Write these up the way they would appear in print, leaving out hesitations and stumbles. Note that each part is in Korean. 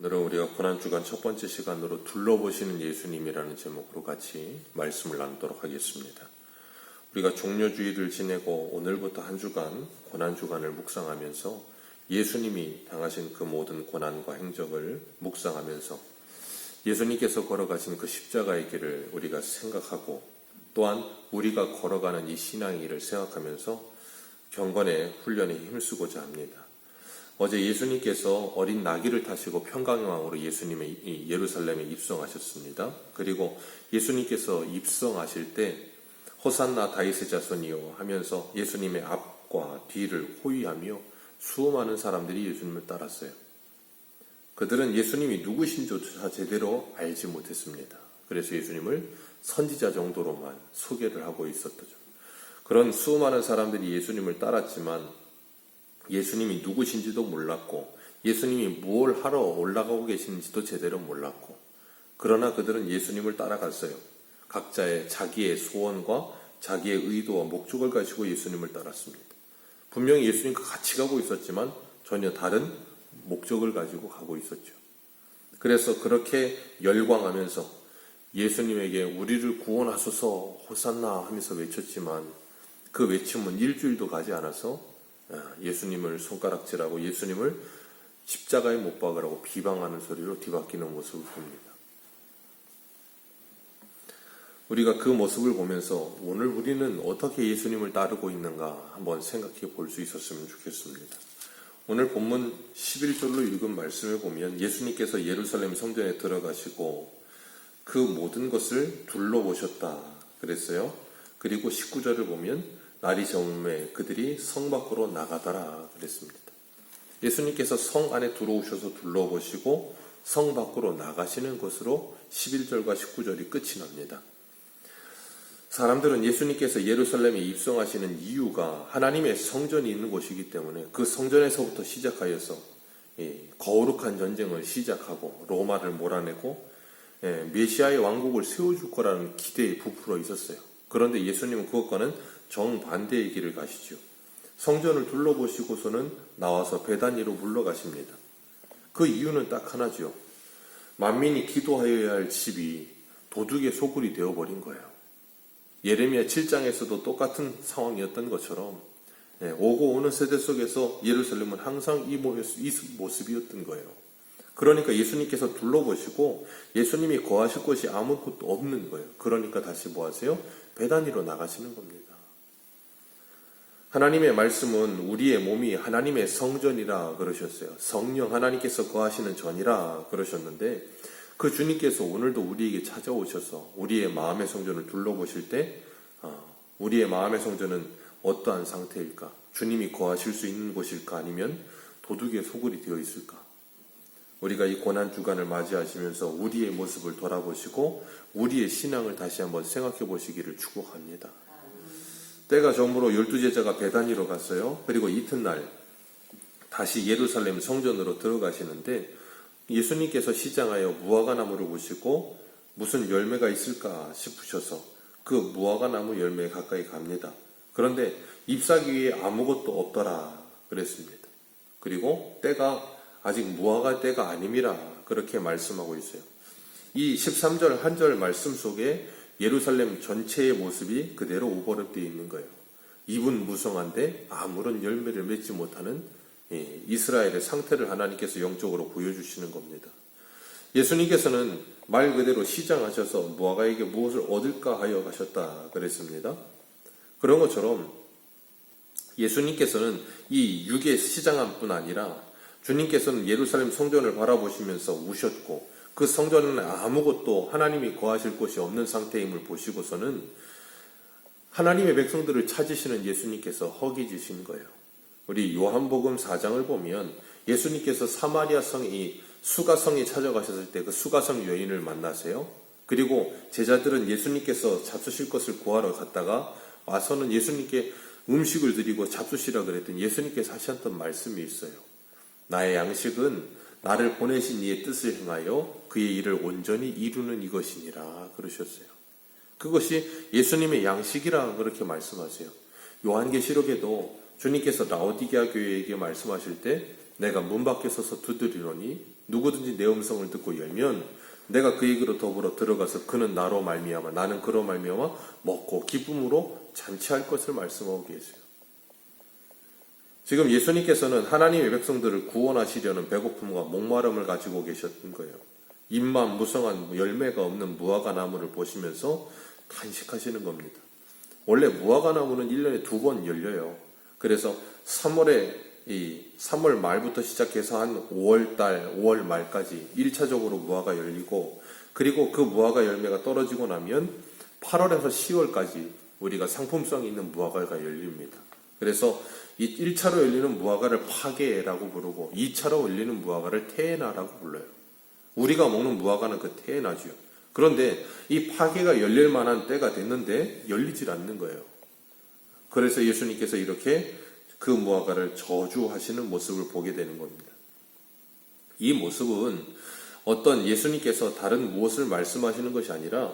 오늘은 우리가 고난주간 첫 번째 시간으로 둘러보시는 예수님이라는 제목으로 같이 말씀을 나누도록 하겠습니다. 우리가 종료주의를 지내고 오늘부터 한 주간 고난주간을 묵상하면서 예수님이 당하신 그 모든 고난과 행적을 묵상하면서 예수님께서 걸어가신 그 십자가의 길을 우리가 생각하고 또한 우리가 걸어가는 이 신앙의 길을 생각하면서 경건의 훈련에 힘쓰고자 합니다. 어제 예수님께서 어린 나귀를 타시고 평강의 왕으로 예수님의 예루살렘에 입성하셨습니다. 그리고 예수님께서 입성하실 때 호산나 다윗의 자손이요 하면서 예수님의 앞과 뒤를 호위하며 수많은 사람들이 예수님을 따랐어요. 그들은 예수님이 누구신조차 제대로 알지 못했습니다. 그래서 예수님을 선지자 정도로만 소개를 하고 있었죠. 그런 수많은 사람들이 예수님을 따랐지만 예수님이 누구신지도 몰랐고 예수님이 무엇을 하러 올라가고 계시는지도 제대로 몰랐고 그러나 그들은 예수님을 따라갔어요. 각자의 자기의 소원과 자기의 의도와 목적을 가지고 예수님을 따랐습니다. 분명히 예수님과 같이 가고 있었지만 전혀 다른 목적을 가지고 가고 있었죠. 그래서 그렇게 열광하면서 예수님에게 우리를 구원하소서 호산나 하면서 외쳤지만 그 외침은 일주일도 가지 않아서 예수님을 손가락질하고 예수님을 십자가에 못 박으라고 비방하는 소리로 뒤바뀌는 모습을 봅니다. 우리가 그 모습을 보면서 오늘 우리는 어떻게 예수님을 따르고 있는가 한번 생각해 볼 수 있었으면 좋겠습니다. 오늘 본문 11절로 읽은 말씀을 보면 예수님께서 예루살렘 성전에 들어가시고 그 모든 것을 둘러보셨다 그랬어요. 그리고 19절을 보면 날이 저물매 그들이 성 밖으로 나가더라 그랬습니다. 예수님께서 성 안에 들어오셔서 둘러보시고 성 밖으로 나가시는 것으로 11절과 19절이 끝이 납니다. 사람들은 예수님께서 예루살렘에 입성하시는 이유가 하나님의 성전이 있는 곳이기 때문에 그 성전에서부터 시작하여서 거룩한 전쟁을 시작하고 로마를 몰아내고 메시아의 왕국을 세워줄 거라는 기대에 부풀어 있었어요. 그런데 예수님은 그것과는 정반대의 길을 가시죠. 성전을 둘러보시고서는 나와서 베다니로 물러가십니다. 그 이유는 딱 하나죠. 만민이 기도하여야 할 집이 도둑의 소굴이 되어버린 거예요. 예레미야 7장에서도 똑같은 상황이었던 것처럼 오고 오는 세대 속에서 예루살렘은 항상 이 모습이었던 거예요. 그러니까 예수님께서 둘러보시고 예수님이 거하실 곳이 아무것도 없는 거예요. 그러니까 다시 뭐 하세요? 베다니로 나가시는 겁니다. 하나님의 말씀은 우리의 몸이 하나님의 성전이라 그러셨어요. 성령 하나님께서 거하시는 전이라 그러셨는데 그 주님께서 오늘도 우리에게 찾아오셔서 우리의 마음의 성전을 둘러보실 때 우리의 마음의 성전은 어떠한 상태일까? 주님이 거하실 수 있는 곳일까? 아니면 도둑의 소굴이 되어 있을까? 우리가 이 고난주간을 맞이하시면서 우리의 모습을 돌아보시고 우리의 신앙을 다시 한번 생각해 보시기를 축복합니다. 때가 저물어 12제자가 베다니로 갔어요. 그리고 이튿날 다시 예루살렘 성전으로 들어가시는데 예수님께서 시장하여 무화과나무를 보시고 무슨 열매가 있을까 싶으셔서 그 무화과나무 열매에 가까이 갑니다. 그런데 잎사귀에 아무것도 없더라 그랬습니다. 그리고 때가 아직 무화과 때가 아님이라 그렇게 말씀하고 있어요. 이 13절 한 절 말씀 속에 예루살렘 전체의 모습이 그대로 오버랩되어 있는 거예요. 잎은 무성한데 아무런 열매를 맺지 못하는 이스라엘의 상태를 하나님께서 영적으로 보여주시는 겁니다. 예수님께서는 말 그대로 시장하셔서 무화과에게 무엇을 얻을까 하여 가셨다 그랬습니다. 그런 것처럼 예수님께서는 이 육의 시장한 뿐 아니라 주님께서는 예루살렘 성전을 바라보시면서 우셨고 그 성전에는 아무것도 하나님이 거하실 곳이 없는 상태임을 보시고서는 하나님의 백성들을 찾으시는 예수님께서 허기지신 거예요. 우리 요한복음 4장을 보면 예수님께서 사마리아 성이 수가성에 찾아가셨을 때 그 수가성 여인을 만나세요. 그리고 제자들은 예수님께서 잡수실 것을 구하러 갔다가 와서는 예수님께 음식을 드리고 잡수시라 그랬더니 예수님께서 하셨던 말씀이 있어요. 나의 양식은 나를 보내신 이의 뜻을 행하여 그의 일을 온전히 이루는 이것이니라 그러셨어요. 그것이 예수님의 양식이라 그렇게 말씀하세요. 요한계시록에도 주님께서 라오디게아 교회에게 말씀하실 때 내가 문 밖에 서서 두드리노니 누구든지 내 음성을 듣고 열면 내가 그에게로 더불어 들어가서 그는 나로 말미암아 나는 그로 말미암아 먹고 기쁨으로 잔치할 것을 말씀하고 계세요. 지금 예수님께서는 하나님의 백성들을 구원하시려는 배고픔과 목마름을 가지고 계셨던 거예요. 잎만 무성한 열매가 없는 무화과 나무를 보시면서 탄식하시는 겁니다. 원래 무화과 나무는 1년에 2번 열려요. 그래서 3월 말부터 시작해서 한 5월 말까지 1차적으로 무화과 열리고, 그리고 그 무화과 열매가 떨어지고 나면 8월에서 10월까지 우리가 상품성이 있는 무화과가 열립니다. 그래서 이 1차로 열리는 무화과를 파게라고 부르고 2차로 열리는 무화과를 테에나라고 불러요. 우리가 먹는 무화과는 그 테에나죠. 그런데 이 파게가 열릴 만한 때가 됐는데 열리질 않는 거예요. 그래서 예수님께서 이렇게 그 무화과를 저주하시는 모습을 보게 되는 겁니다. 이 모습은 어떤 예수님께서 다른 무엇을 말씀하시는 것이 아니라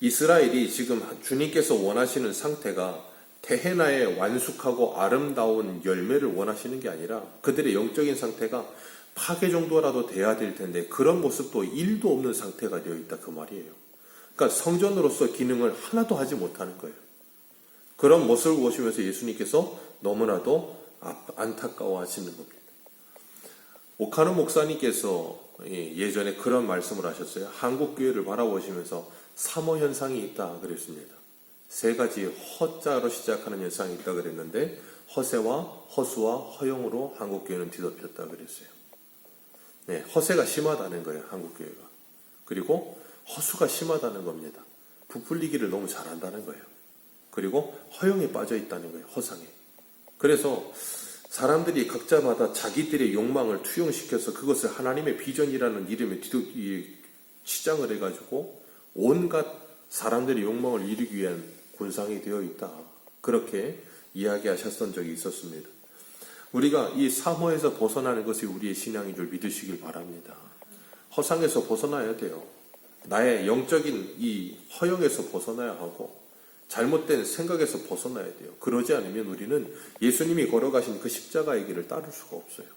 이스라엘이 지금 주님께서 원하시는 상태가 테헤나의 완숙하고 아름다운 열매를 원하시는 게 아니라 그들의 영적인 상태가 파괴 정도라도 돼야 될 텐데 그런 모습도 1도 없는 상태가 되어 있다 그 말이에요. 그러니까 성전으로서 기능을 하나도 하지 못하는 거예요. 그런 모습을 보시면서 예수님께서 너무나도 안타까워 하시는 겁니다. 오카노 목사님께서 예전에 그런 말씀을 하셨어요. 한국 교회를 바라보시면서 사모 현상이 있다 그랬습니다. 3가지 허자로 시작하는 현상이 있다 그랬는데 허세와 허수와 허용으로 한국 교회는 뒤덮였다 그랬어요. 네, 허세가 심하다는 거예요, 한국 교회가. 그리고 허수가 심하다는 겁니다. 부풀리기를 너무 잘한다는 거예요. 그리고 허용에 빠져 있다는 거예요, 허상에. 그래서 사람들이 각자마다 자기들의 욕망을 투영시켜서 그것을 하나님의 비전이라는 이름에 치장을 해가지고 온갖 사람들의 욕망을 이루기 위한 군상이 되어 있다. 그렇게 이야기하셨던 적이 있었습니다. 우리가 이 사모에서 벗어나는 것이 우리의 신앙인 줄 믿으시길 바랍니다. 허상에서 벗어나야 돼요. 나의 영적인 이 허영에서 벗어나야 하고 잘못된 생각에서 벗어나야 돼요. 그러지 않으면 우리는 예수님이 걸어가신 그 십자가의 길을 따를 수가 없어요.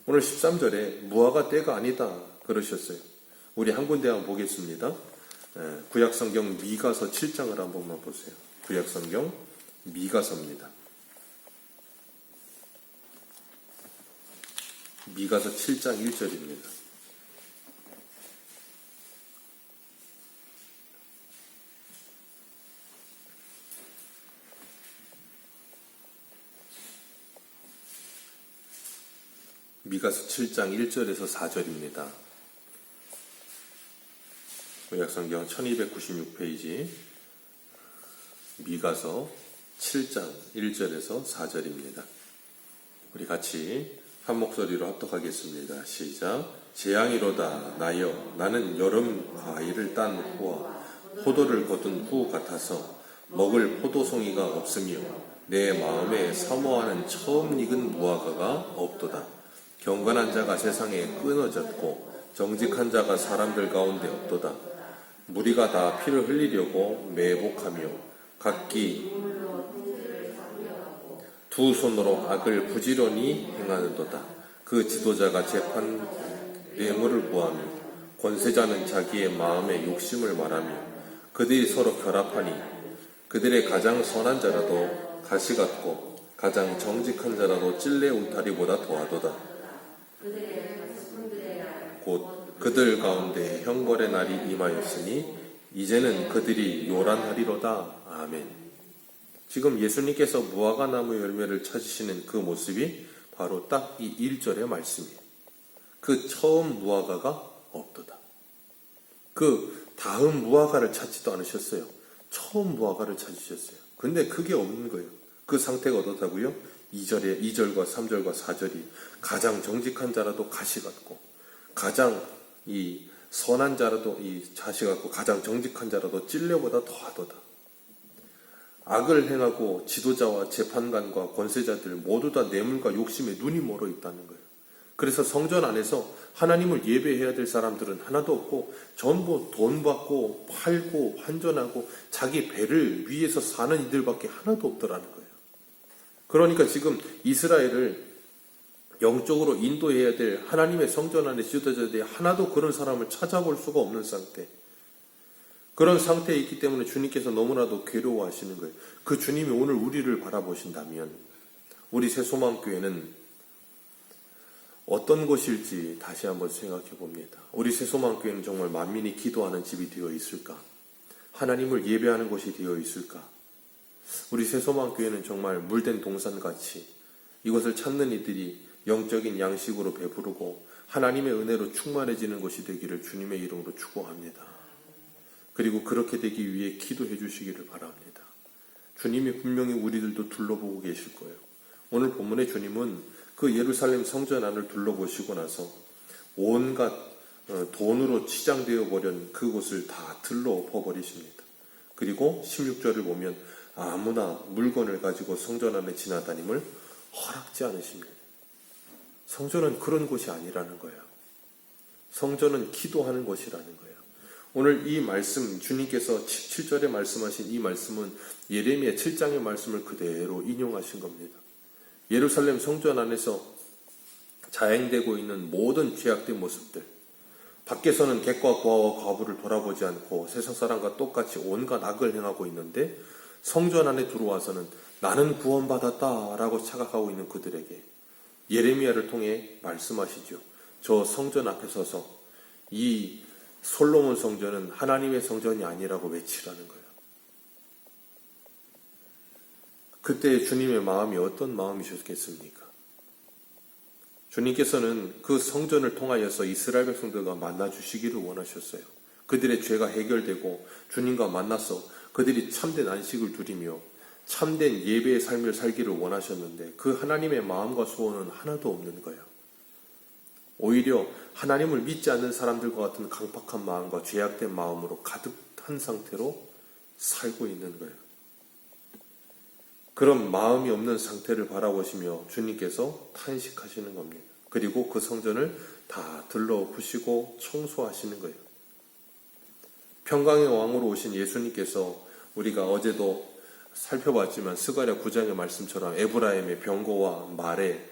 오늘 13절에 무화과 때가 아니다 그러셨어요. 우리 한 군데 한번 보겠습니다. 구약성경 미가서 7장을 한 번만 보세요. 구약성경 미가서입니다. 미가서 7장 1절입니다. 미가서 7장 1절에서 4절입니다. 구약성경 1296페이지 미가서 7장 1절에서 4절입니다. 우리 같이 한 목소리로 합독하겠습니다. 시작. 재앙이로다 나여 나는 여름 과일을 딴 후와 포도를 거둔 후 같아서 먹을 포도송이가 없으며 내 마음에 사모하는 처음 익은 무화과가 없도다. 경건한 자가 세상에 끊어졌고 정직한 자가 사람들 가운데 없도다. 무리가 다 피를 흘리려고 매복하며 각기 두 손으로 악을 부지런히 행하는도다. 그 지도자가 재판 뇌물을 구하며 권세자는 자기의 마음의 욕심을 말하며 그들이 서로 결합하니 그들의 가장 선한 자라도 가시 같고 가장 정직한 자라도 찔레 울타리보다 더하도다. 곧 그들 가운데 형벌의 날이 임하였으니 이제는 그들이 요란하리로다. 아멘. 지금 예수님께서 무화과 나무 열매를 찾으시는 그 모습이 바로 딱 이 1절의 말씀이에요. 그 처음 무화과가 없도다. 그 다음 무화과를 찾지도 않으셨어요. 처음 무화과를 찾으셨어요. 근데 그게 없는 거예요. 그 상태가 어떻다고요? 2절과 3절과 4절이 가장 정직한 자라도 가시 같고 가장 이 선한 자라도 이 자시 같고 가장 정직한 자라도 찔레보다 더하도다. 악을 행하고 지도자와 재판관과 권세자들 모두 다 뇌물과 욕심에 눈이 멀어 있다는 거예요. 그래서 성전 안에서 하나님을 예배해야 될 사람들은 하나도 없고 전부 돈 받고 팔고 환전하고 자기 배를 위해서 사는 이들밖에 하나도 없더라는 거예요. 그러니까 지금 이스라엘을 영적으로 인도해야 될 하나님의 성전 안에 찢어져야 돼 하나도 그런 사람을 찾아볼 수가 없는 상태. 그런 상태에 있기 때문에 주님께서 너무나도 괴로워하시는 거예요. 그 주님이 오늘 우리를 바라보신다면 우리 새소망교회는 어떤 곳일지 다시 한번 생각해 봅니다. 우리 새소망교회는 정말 만민이 기도하는 집이 되어 있을까? 하나님을 예배하는 곳이 되어 있을까? 우리 새소망교회는 정말 물된 동산같이 이것을 찾는 이들이 영적인 양식으로 배부르고 하나님의 은혜로 충만해지는 것이 되기를 주님의 이름으로 축복합니다. 그리고 그렇게 되기 위해 기도해 주시기를 바랍니다. 주님이 분명히 우리들도 둘러보고 계실 거예요. 오늘 본문의 주님은 그 예루살렘 성전 안을 둘러보시고 나서 온갖 돈으로 치장되어 버린 그곳을 다 들러엎어버리십니다. 그리고 16절을 보면 아무나 물건을 가지고 성전 안에 지나다님을 허락지 않으십니다. 성전은 그런 곳이 아니라는 거예요. 성전은 기도하는 곳이라는 거예요. 오늘 이 말씀, 주님께서 17절에 말씀하신 이 말씀은 예레미야 7장의 말씀을 그대로 인용하신 겁니다. 예루살렘 성전 안에서 자행되고 있는 모든 죄악된 모습들, 밖에서는 객과 고아와 과부를 돌아보지 않고 세상 사람과 똑같이 온갖 악을 행하고 있는데 성전 안에 들어와서는 나는 구원받았다 라고 착각하고 있는 그들에게 예레미야를 통해 말씀하시죠. 저 성전 앞에 서서 이 솔로몬 성전은 하나님의 성전이 아니라고 외치라는 거예요. 그때 주님의 마음이 어떤 마음이셨겠습니까? 주님께서는 그 성전을 통하여서 이스라엘 백성들과 만나주시기를 원하셨어요. 그들의 죄가 해결되고 주님과 만나서 그들이 참된 안식을 누리며 참된 예배의 삶을 살기를 원하셨는데 그 하나님의 마음과 소원은 하나도 없는 거예요. 오히려 하나님을 믿지 않는 사람들과 같은 강팍한 마음과 죄악된 마음으로 가득한 상태로 살고 있는 거예요. 그런 마음이 없는 상태를 바라보시며 주님께서 탄식하시는 겁니다. 그리고 그 성전을 다 들러부시고 청소하시는 거예요. 평강의 왕으로 오신 예수님께서 우리가 어제도 살펴봤지만 스가랴 9장의 말씀처럼 에브라임의 병거와 말에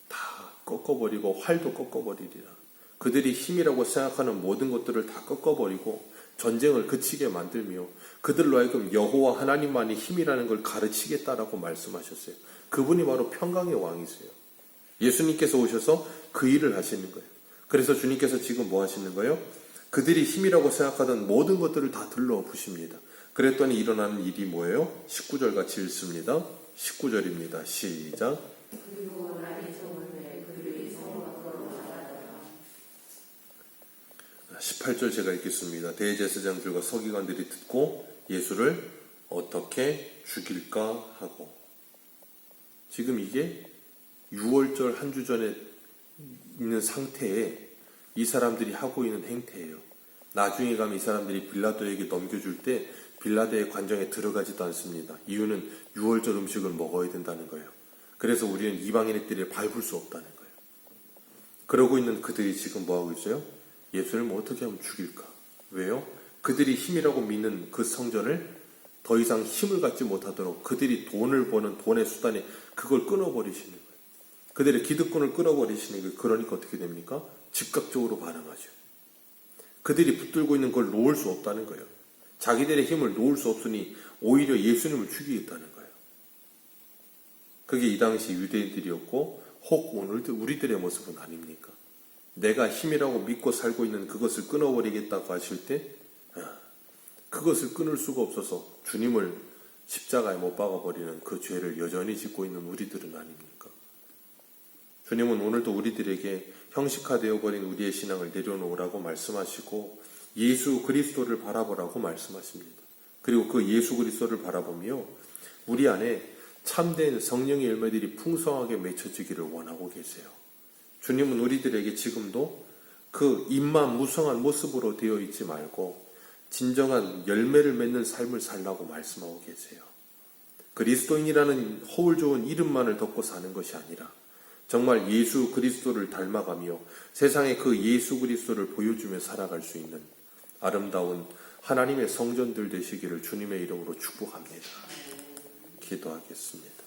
다 꺾어버리고 활도 꺾어버리리라. 그들이 힘이라고 생각하는 모든 것들을 다 꺾어버리고 전쟁을 그치게 만들며 그들로 하여금 여호와 하나님만이 힘이라는 걸 가르치겠다라고 말씀하셨어요. 그분이 바로 평강의 왕이세요. 예수님께서 오셔서 그 일을 하시는 거예요. 그래서 주님께서 지금 뭐 하시는 거예요? 그들이 힘이라고 생각하던 모든 것들을 다 들러부십니다. 그랬더니 일어나는 일이 뭐예요? 19절 같이 읽습니다. 19절입니다. 시작. 18절 제가 읽겠습니다. 대제사장들과 서기관들이 듣고 예수를 어떻게 죽일까 하고. 지금 이게 6월절 한 주 전에 있는 상태에 이 사람들이 하고 있는 행태예요. 나중에 가면 이 사람들이 빌라도에게 넘겨줄 때 빌라도의 관정에 들어가지도 않습니다. 이유는 6월절 음식을 먹어야 된다는 거예요. 그래서 우리는 이방인의 띠를 밟을 수 없다는 거예요. 그러고 있는 그들이 지금 뭐 하고 있어요? 예수를 뭐 어떻게 하면 죽일까? 왜요? 그들이 힘이라고 믿는 그 성전을 더 이상 힘을 갖지 못하도록 그들이 돈을 버는 돈의 수단에 그걸 끊어버리시는 거예요. 그들의 기득권을 끊어버리시는 거예요. 그러니까 어떻게 됩니까? 즉각적으로 반응하죠. 그들이 붙들고 있는 걸 놓을 수 없다는 거예요. 자기들의 힘을 놓을 수 없으니 오히려 예수님을 죽이겠다는 거예요. 그게 이 당시 유대인들이었고 혹 오늘도 우리들의 모습은 아닙니까? 내가 힘이라고 믿고 살고 있는 그것을 끊어버리겠다고 하실 때 그것을 끊을 수가 없어서 주님을 십자가에 못 박아버리는 그 죄를 여전히 짓고 있는 우리들은 아닙니까? 주님은 오늘도 우리들에게 형식화되어 버린 우리의 신앙을 내려놓으라고 말씀하시고 예수 그리스도를 바라보라고 말씀하십니다. 그리고 그 예수 그리스도를 바라보며 우리 안에 참된 성령의 열매들이 풍성하게 맺혀지기를 원하고 계세요. 주님은 우리들에게 지금도 그 입만 무성한 모습으로 되어 있지 말고 진정한 열매를 맺는 삶을 살라고 말씀하고 계세요. 그리스도인이라는 허울 좋은 이름만을 덮고 사는 것이 아니라 정말 예수 그리스도를 닮아가며 세상에 그 예수 그리스도를 보여주며 살아갈 수 있는 아름다운 하나님의 성전들 되시기를 주님의 이름으로 축복합니다. 기도하겠습니다.